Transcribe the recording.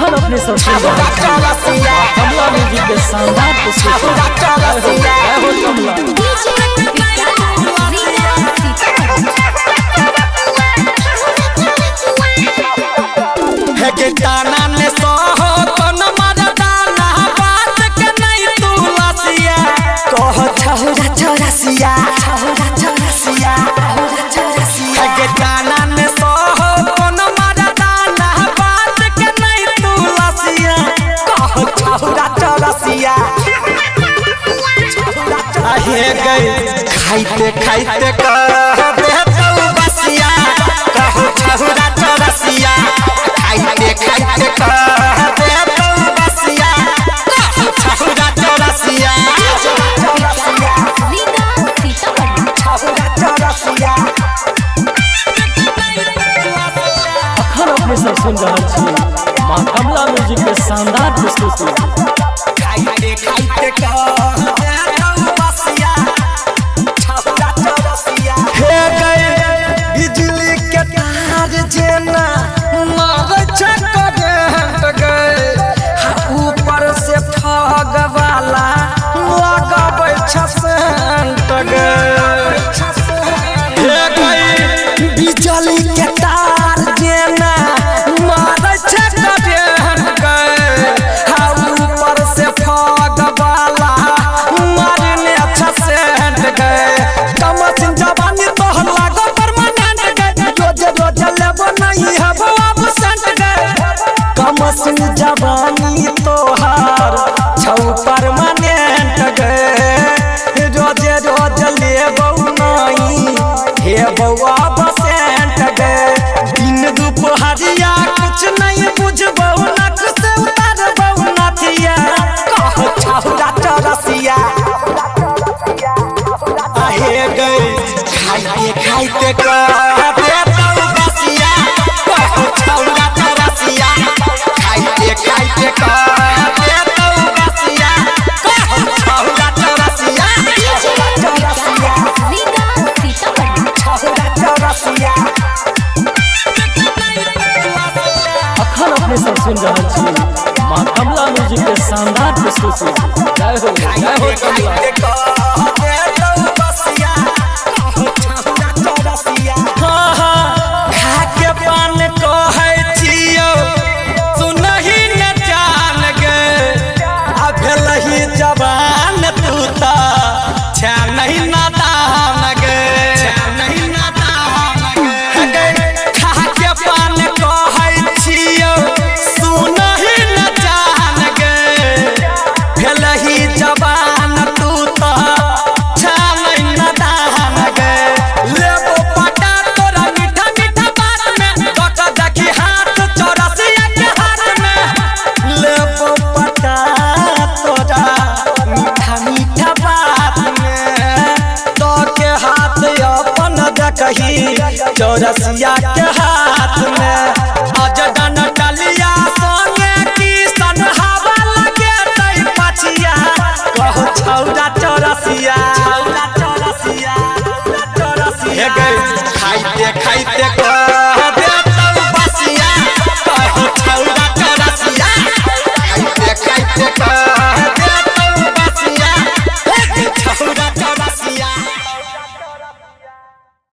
अखन अपने सबसे कमला म्यूजिक के शानदार ताना ने सोहो कोन मरदाना बात के नहीं तू लसिया कह छौरा चौरसिया छौरा चौरसिया के ताना ने सोहो कोन मरदाना बात के नहीं तू लसिया कह छौरा चौरसिया आहे गई खाइते खाइते कह बेतौ बसिया कह छौरा चौरसिया खाइते खाइते कह बेतौ बसिया कह छौरा चौरसिया अखन अपने सब सुन रहे छी मां कमला म्यूजिक के शानदार प्रस्तुति खाइते खाइते कह बेतौ बसिया छौरा चौरसिया हे गए बिजली के तार जेना मारै छ करंट गए ऊपर से ठग वाला लगाबै छ सेंट गए हे गए बिजली के तार जेना मारै छ करंट गए ऊपर से ठग वाला मारने छ सेंट गए कमसिन जवानी तोहर लागो परमानेंट गए रोज रोज लेबो नहीं हबो अब सेंट गए कमसिन जवानी तोहर छौ परमानेंट गए रोज रोज लेबो नहीं हेबो अब सेंट गए दिन दुपहरिया कुछ नहीं बुझबो नक से उतारबो नथिया कह छौरा चौरसिया आहे गए खाइते खाइते कह बेतौ बसिया कह छौरा चौरसिया खाइते खाइते कह बेतौ बसिया कह छौरा चौरसिया अखन अपने सब सुन रहे छी मां कमला म्यूजिक के शानदार प्रस्तुति जय हो कमला खाके पान कहै छियौ सुनहि न जान गे आ भेलहि जवान तू त छे नहीं नादान गे खाके पान कहै छियौ सुनहि न जान गे भेलहि जवान तू त छे नहीं नादान गे लेबो पटा तोरा मीठा मीठा बात में कक देखी हाथ चौरसिया के हाथ में लेबो पटा तोरा मीठा मीठा बात में तो के हाथ अपन देखही चौरसिया के हाथ में आज डन डलिया संगे की सन हवा लगे तई पछिया कह छौरा चौरसिया हे गए खाइते खाइते